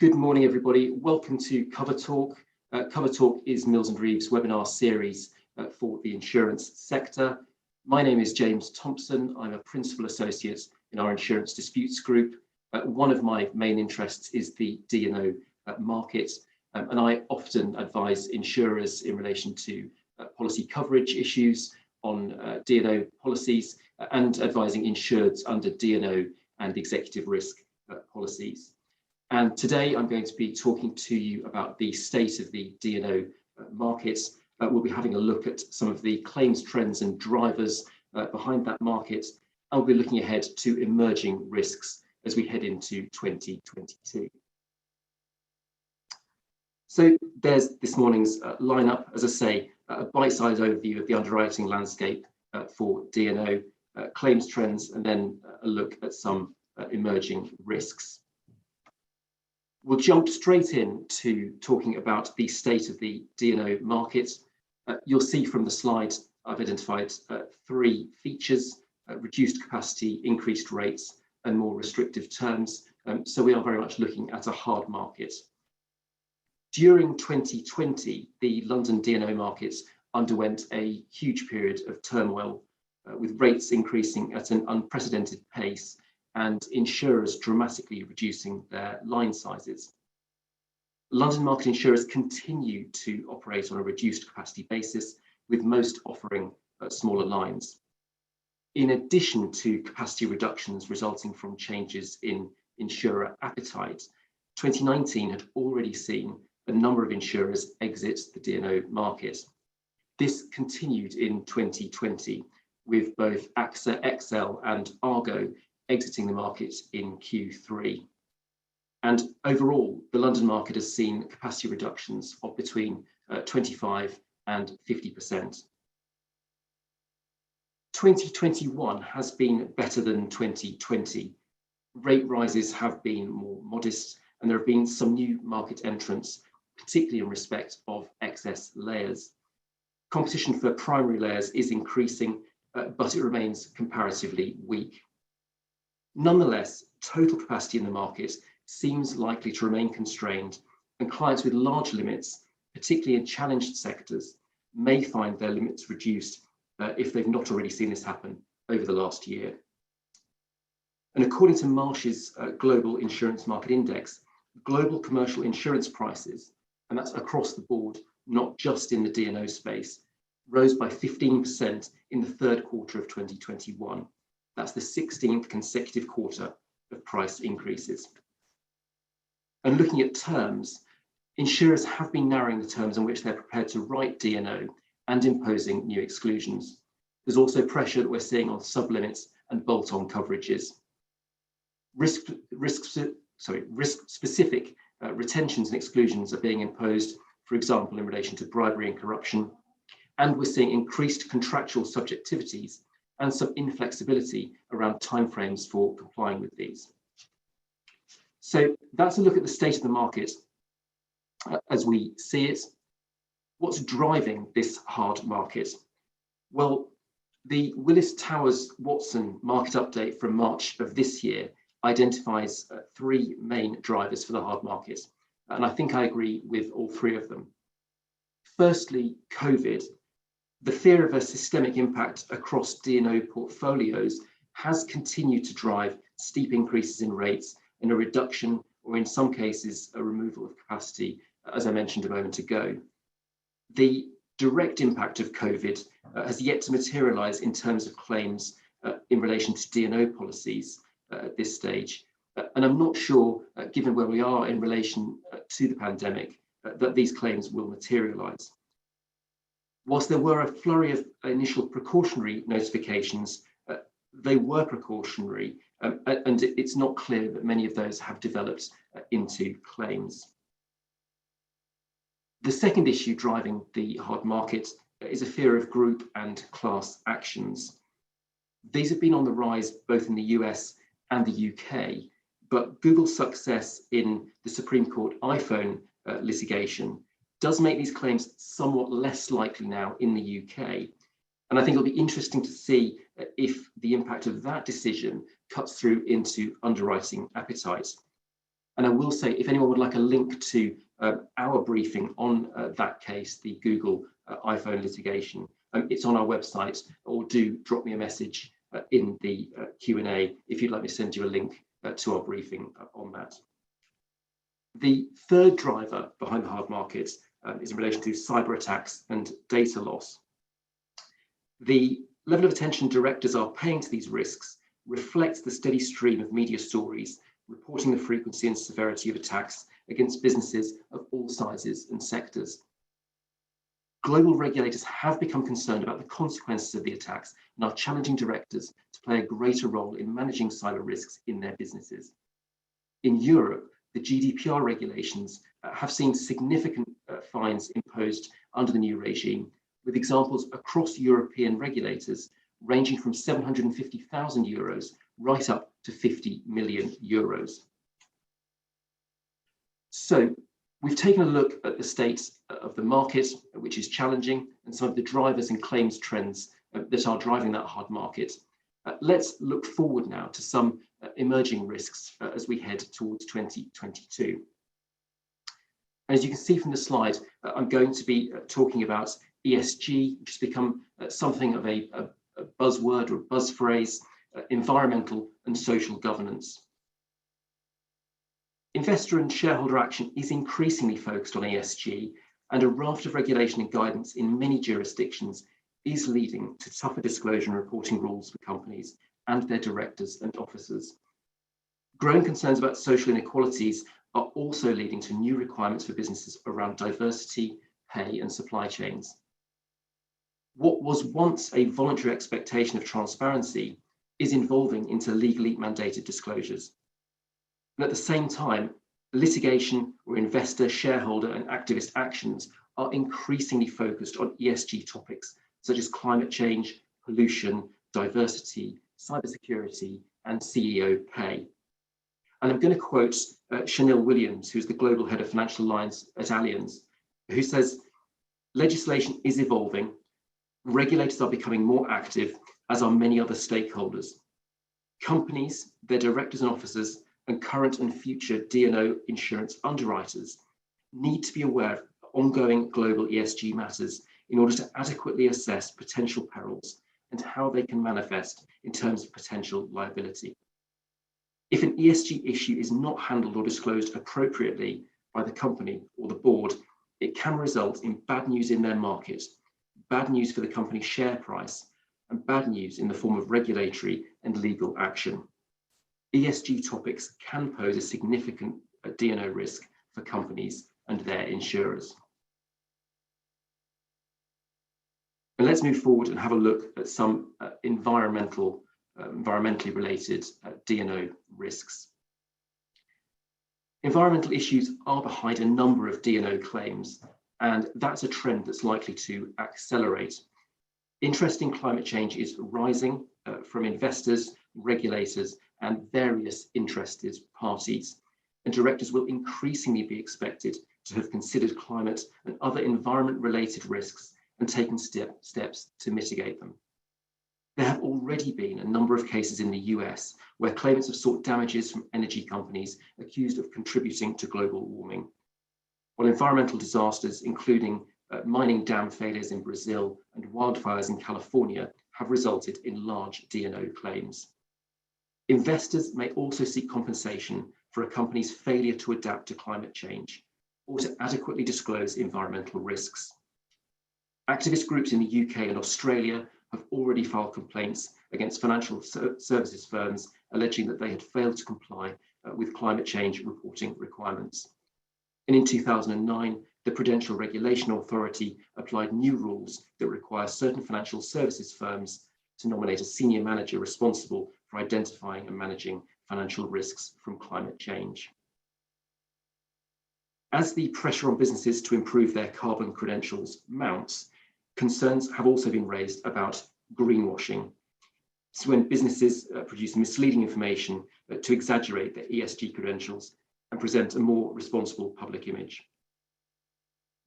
Good morning, everybody. Welcome to Cover Talk. Cover Talk is Mills and Reeve's webinar series for the insurance sector. My name is James Thompson. I'm a principal associate in our insurance disputes group. One of my main interests is the D&O market, and I often advise insurers in relation to policy coverage issues on D&O policies and advising insureds under D&O and executive risk policies. And today I'm going to be talking to you about the state of the D&O markets. We'll be having a look at some of the claims trends and drivers behind that market. And we'll be looking ahead to emerging risks as we head into 2022. So there's this morning's lineup, as I say, a bite-sized overview of the underwriting landscape for D&O, claims trends, and then a look at some emerging risks. We'll jump straight in to talking about the state of the D&O market. You'll see from the slides I've identified three features: reduced capacity, increased rates, and more restrictive terms. So we are very much looking at a hard market. During 2020, the London D&O markets underwent a huge period of turmoil, with rates increasing at an unprecedented pace and insurers dramatically reducing their line sizes. London market insurers continue to operate on a reduced capacity basis, with most offering smaller lines. In addition to capacity reductions resulting from changes in insurer appetite, 2019 had already seen a number of insurers exit the D&O market. This continued in 2020, with both AXA XL and Argo exiting the market in Q3. And overall, the London market has seen capacity reductions of between 25 and 50%. 2021 has been better than 2020. Rate rises have been more modest, and there have been some new market entrants, particularly in respect of excess layers. Competition for primary layers is increasing, but it remains comparatively weak. Nonetheless, total capacity in the market seems likely to remain constrained, and clients with large limits, particularly in challenged sectors, may find their limits reduced if they've not already seen this happen over the last year. And according to Marsh's Global Insurance Market Index, global commercial insurance prices, and that's across the board, not just in the D&O space, rose by 15% in the third quarter of 2021. That's the 16th consecutive quarter of price increases. And looking at terms, insurers have been narrowing the terms on which they're prepared to write D&O and imposing new exclusions. There's also pressure that we're seeing on sublimits and bolt-on coverages. Risk-specific retentions and exclusions are being imposed, for example, in relation to bribery and corruption. And we're seeing increased contractual subjectivities and some inflexibility around timeframes for complying with these. So that's a look at the state of the market as we see it. What's driving this hard market? Well, the Willis Towers Watson market update from March of this year identifies three main drivers for the hard market, and I think I agree with all three of them. Firstly, COVID. The fear of a systemic impact across D&O portfolios has continued to drive steep increases in rates and a reduction, or in some cases, a removal of capacity, as I mentioned a moment ago. The direct impact of COVID has yet to materialize in terms of claims in relation to D&O policies at this stage. And I'm not sure, given where we are in relation to the pandemic, that these claims will materialize. Whilst there were a flurry of initial precautionary notifications, they were precautionary, and it's not clear that many of those have developed into claims. The second issue driving the hard market is a fear of group and class actions. These have been on the rise both in the US and the UK, but Google's success in the Supreme Court iPhone litigation does make these claims somewhat less likely now in the UK. And I think it'll be interesting to see if the impact of that decision cuts through into underwriting appetite. And I will say, if anyone would like a link to our briefing on that case, the Google iPhone litigation, it's on our website, or do drop me a message in the Q&A if you'd like me to send you a link to our briefing on that. The third driver behind the hard market is in relation to cyber attacks and data loss. The level of attention directors are paying to these risks reflects the steady stream of media stories reporting the frequency and severity of attacks against businesses of all sizes and sectors. Global regulators have become concerned about the consequences of the attacks and are challenging directors to play a greater role in managing cyber risks in their businesses. In Europe, the GDPR regulations have seen significant fines imposed under the new regime, with examples across European regulators ranging from €750,000 right up to €50 million. So we've taken a look at the state of the market, which is challenging, and some of the drivers and claims trends that are driving that hard market. Let's look forward now to some emerging risks as we head towards 2022. As you can see from the slide, I'm going to be talking about ESG, which has become something of a buzzword or a buzz phrase, environmental and social governance. Investor and shareholder action is increasingly focused on ESG, and a raft of regulation and guidance in many jurisdictions is leading to tougher disclosure and reporting rules for companies and their directors and officers. Growing concerns about social inequalities are also leading to new requirements for businesses around diversity, pay, and supply chains. What was once a voluntary expectation of transparency is evolving into legally mandated disclosures. And at the same time, litigation or investor, shareholder, and activist actions are increasingly focused on ESG topics such as climate change, pollution, diversity, cybersecurity, and CEO pay. And I'm going to quote Chanel Williams, who's the global head of financial lines at Allianz, who says, legislation is evolving, regulators are becoming more active, as are many other stakeholders. Companies, their directors and officers, and current and future D&O insurance underwriters need to be aware of ongoing global ESG matters in order to adequately assess potential perils and how they can manifest in terms of potential liability. If an ESG issue is not handled or disclosed appropriately by the company or the board, it can result in bad news in their market, bad news for the company's share price, and bad news in the form of regulatory and legal action. ESG topics can pose a significant D&O risk for companies and their insurers. And let's move forward and have a look at some environmentally related D&O risks. Environmental issues are behind a number of D&O claims, and that's a trend that's likely to accelerate. Interest in climate change is rising from investors, regulators, and various interested parties, and directors will increasingly be expected to have considered climate and other environment-related risks and taken steps to mitigate them. There have already been a number of cases in the US where claimants have sought damages from energy companies accused of contributing to global warming, while environmental disasters, including mining dam failures in Brazil and wildfires in California, have resulted in large D&O claims. Investors may also seek compensation for a company's failure to adapt to climate change or to adequately disclose environmental risks. Activist groups in the UK and Australia have already filed complaints against financial services firms alleging that they had failed to comply with climate change reporting requirements. And in 2009, the Prudential Regulation Authority applied new rules that require certain financial services firms to nominate a senior manager responsible for identifying and managing financial risks from climate change. As the pressure on businesses to improve their carbon credentials mounts, concerns have also been raised about greenwashing. So when businesses produce misleading information to exaggerate their ESG credentials and present a more responsible public image.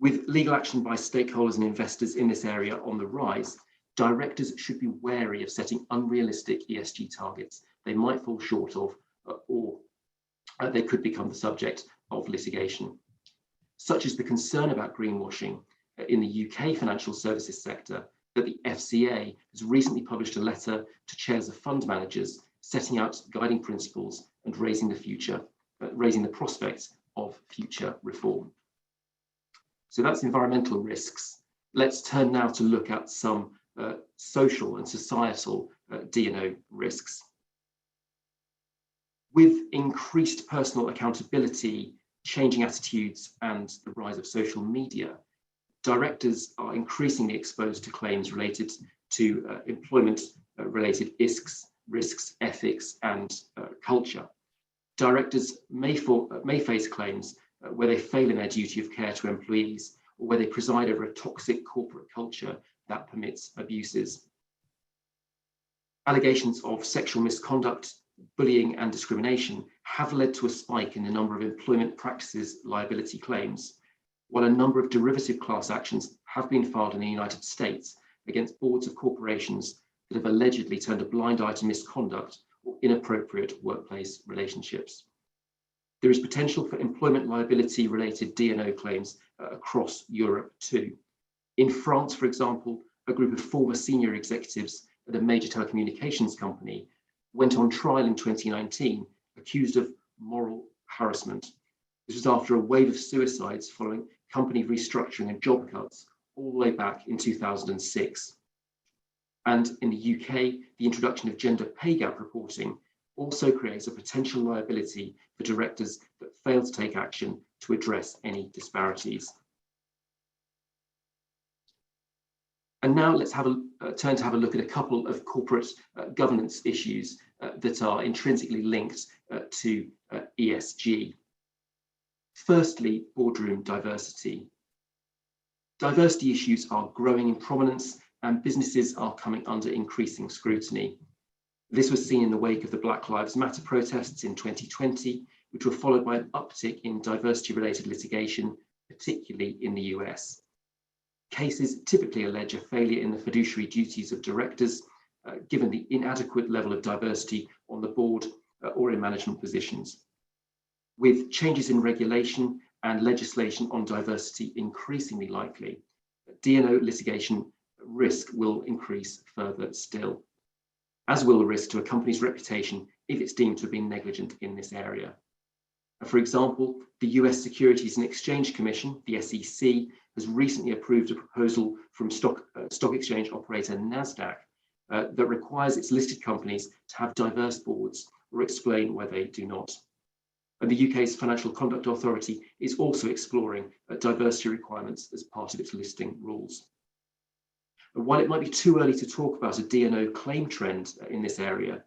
With legal action by stakeholders and investors in this area on the rise, directors should be wary of setting unrealistic ESG targets they might fall short of or they could become the subject of litigation. Such is the concern about greenwashing in the UK financial services sector that the FCA has recently published a letter to chairs of fund managers setting out guiding principles and raising the prospects of future reform. So that's environmental risks. Let's turn now to look at some social and societal D&O risks. With increased personal accountability, changing attitudes, and the rise of social media, directors are increasingly exposed to claims related to employment-related risks, ethics, and culture. Directors may face claims where they fail in their duty of care to employees, or where they preside over a toxic corporate culture that permits abuses. Allegations of sexual misconduct, bullying, and discrimination have led to a spike in the number of employment practices liability claims, while a number of derivative class actions have been filed in the United States against boards of corporations that have allegedly turned a blind eye to misconduct or inappropriate workplace relationships. There is potential for employment liability related D&O claims across Europe too. In France, for example, a group of former senior executives at a major telecommunications company went on trial in 2019 accused of moral harassment. This was after a wave of suicides following company restructuring and job cuts all the way back in 2006. And in the UK, the introduction of gender pay gap reporting also creates a potential liability for directors that fail to take action to address any disparities. And now let's have a turn to have a look at a couple of corporate governance issues that are intrinsically linked to ESG. Firstly, boardroom diversity. Diversity issues are growing in prominence and businesses are coming under increasing scrutiny. This was seen in the wake of the Black Lives Matter protests in 2020, which were followed by an uptick in diversity-related litigation, particularly in the US. Cases typically allege a failure in the fiduciary duties of directors, given the inadequate level of diversity on the board or in management positions. With changes in regulation and legislation on diversity increasingly likely, D&O litigation risk will increase further still, as will the risk to a company's reputation if it's deemed to have been negligent in this area. For example, the US Securities and Exchange Commission, the SEC, has recently approved a proposal from stock exchange operator NASDAQ that requires its listed companies to have diverse boards or explain where they do not. And the UK's Financial Conduct Authority is also exploring diversity requirements as part of its listing rules. And while it might be too early to talk about a D&O claim trend in this area,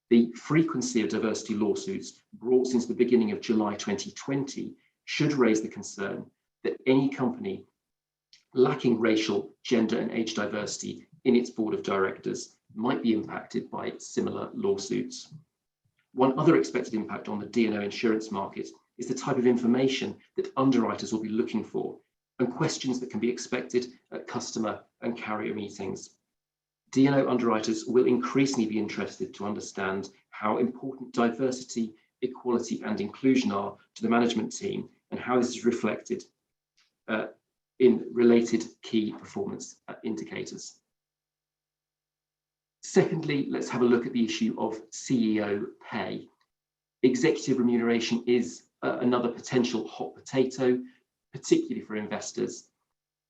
the frequency of diversity lawsuits brought since the beginning of July 2020 should raise the concern that any company lacking racial, gender, and age diversity in its board of directors might be impacted by similar lawsuits. One other expected impact on the D&O insurance market is the type of information that underwriters will be looking for and questions that can be expected at customer and carrier meetings. D&O underwriters will increasingly be interested to understand how important diversity, equality, and inclusion are to the management team and how this is reflected in related key performance indicators. Secondly, let's have a look at the issue of CEO pay. Executive remuneration is another potential hot potato, particularly for investors.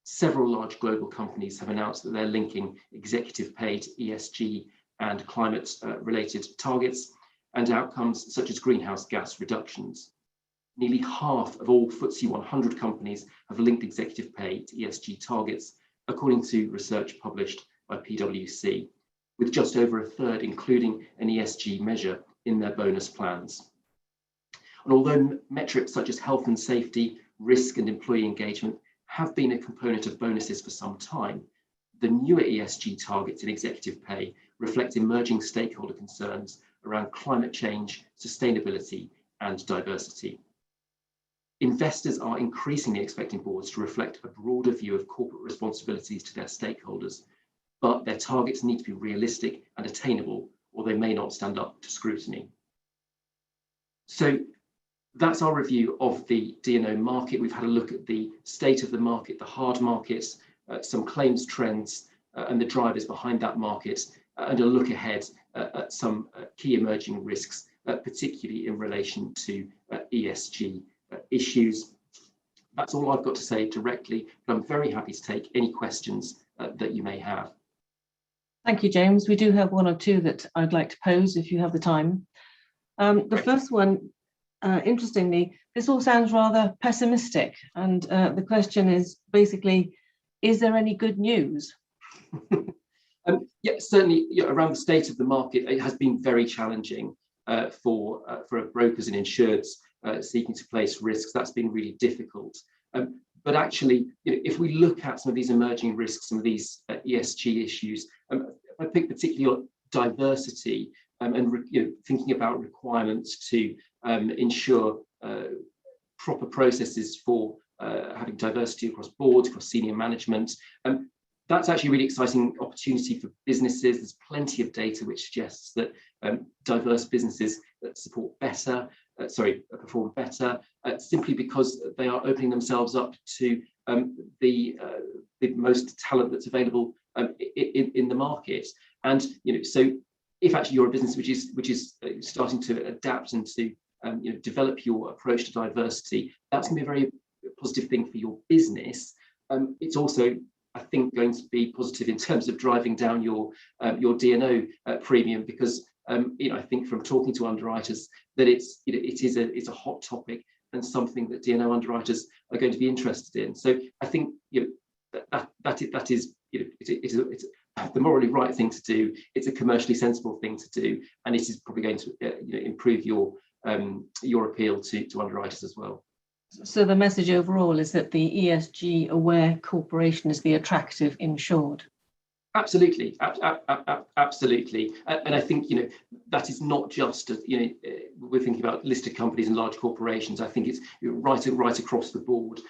Several large global companies have announced that they're linking executive pay to ESG and climate-related targets and outcomes such as greenhouse gas reductions. Nearly half of all FTSE 100 companies have linked executive pay to ESG targets, according to research published by PwC, with just over a third including an ESG measure in their bonus plans. And although metrics such as health and safety, risk, and employee engagement have been a component of bonuses for some time, the newer ESG targets in executive pay reflect emerging stakeholder concerns around climate change, sustainability, and diversity. Investors are increasingly expecting boards to reflect a broader view of corporate responsibilities to their stakeholders, but their targets need to be realistic and attainable, or they may not stand up to scrutiny. So That's our review of the D&O market. We've had a look at the state of the market, the hard markets, some claims trends and the drivers behind that market, and a look ahead at some key emerging risks, particularly in relation to ESG issues. That's all I've got to say directly, but I'm very happy to take any questions that you may have. Thank you, James. We do have one or two that I'd like to pose if you have the time. The first one, interestingly, this all sounds rather pessimistic. And the question is basically, is there any good news? Yeah, certainly around the state of the market, it has been very challenging for brokers and insureds seeking to place risks. That's been really difficult. But actually, if we look at some of these emerging risks, some of these ESG issues, I think particularly on diversity and thinking about requirements to ensure proper processes for having diversity across boards, across senior management. That's actually a really exciting opportunity for businesses. There's plenty of data which suggests that diverse businesses perform better, simply because they are opening themselves up to the most talent that's available in the market. And so if actually you're a business which is starting to adapt and to develop your approach to diversity, that's going to be a very positive thing for your business. It's also, I think, going to be positive in terms of driving down your D&O premium, because I think from talking to underwriters that it's a hot topic and something that D&O underwriters are going to be interested in. So I think that is it's the morally right thing to do. It's a commercially sensible thing to do, and it is probably going to improve your appeal to underwriters as well. So the message overall is that the ESG aware corporation is the attractive insured. Absolutely, absolutely, and I think that is not just we're thinking about listed companies and large corporations. I think it's right across the board.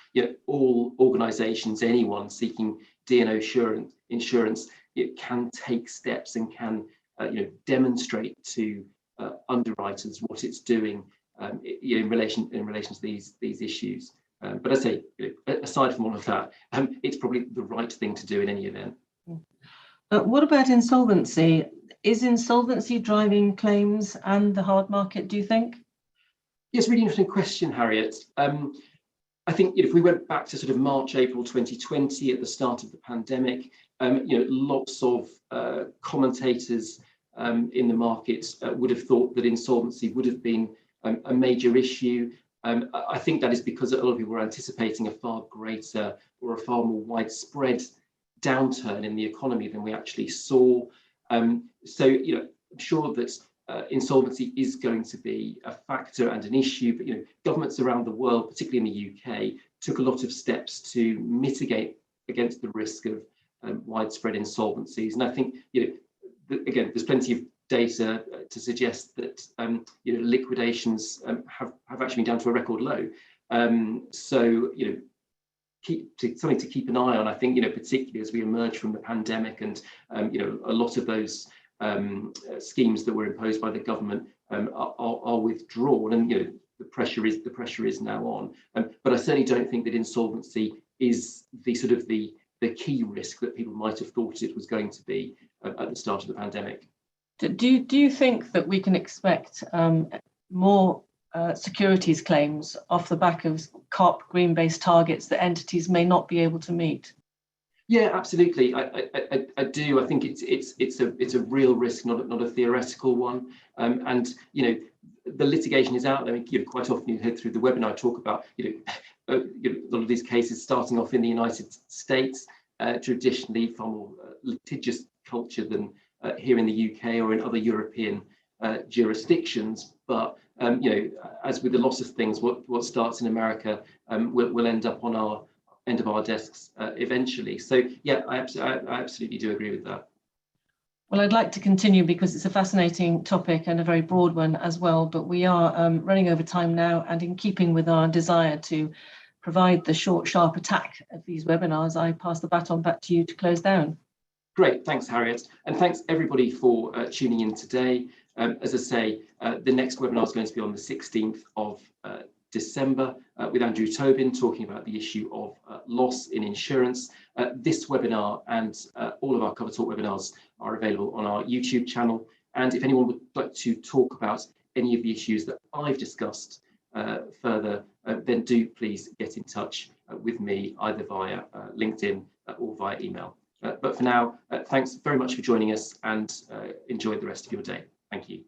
All organisations, anyone seeking D&O insurance, it can take steps and can demonstrate to underwriters what it's doing in relation to these issues. But I say, aside from all of that, it's probably the right thing to do in any event. What about insolvency? Is insolvency driving claims and the hard market, do you think? Yes, really interesting question, Harriet. I think if we went back to sort of March, April 2020 at the start of the pandemic, lots of commentators in the market would have thought that insolvency would have been a major issue. I think that is because a lot of people were anticipating a far greater or a far more widespread downturn in the economy than we actually saw. So I'm sure that insolvency is going to be a factor and an issue, but governments around the world, particularly in the UK, took a lot of steps to mitigate against the risk of widespread insolvencies. And I think again, there's plenty of data to suggest that liquidations have actually been down to a record low. So something to keep an eye on. I think particularly as we emerge from the pandemic, and a lot of those schemes that were imposed by the government are withdrawn, and the pressure is now on. But I certainly don't think that insolvency is the key risk that people might have thought it was going to be at the start of the pandemic. Do you think that we can expect more securities claims off the back of COP green-based targets that entities may not be able to meet? Yeah, absolutely. I do. I think it's a real risk, not a theoretical one. And the litigation is out there. Quite often you hear through the webinar talk about a lot of these cases starting off in the United States, traditionally far more litigious culture than here in the UK or in other European jurisdictions. But as with a lot of things, what starts in America will end up on our end of our desks eventually. So yeah, I absolutely do agree with that. Well, I'd like to continue because it's a fascinating topic and a very broad one as well, but we are running over time now, and in keeping with our desire to provide the short, sharp attack of these webinars, I pass the baton back to you to close down. Great, thanks Harriet, and thanks everybody for tuning in today. As I say, the next webinar is going to be on the 16th of December with Andrew Tobin talking about the issue of loss in insurance. This webinar and all of our Cover Talk webinars are available on our YouTube channel. And if anyone would like to talk about any of the issues that I've discussed further, then do please get in touch with me either via LinkedIn or via email. But for now, thanks very much for joining us, and enjoy the rest of your day. Thank you.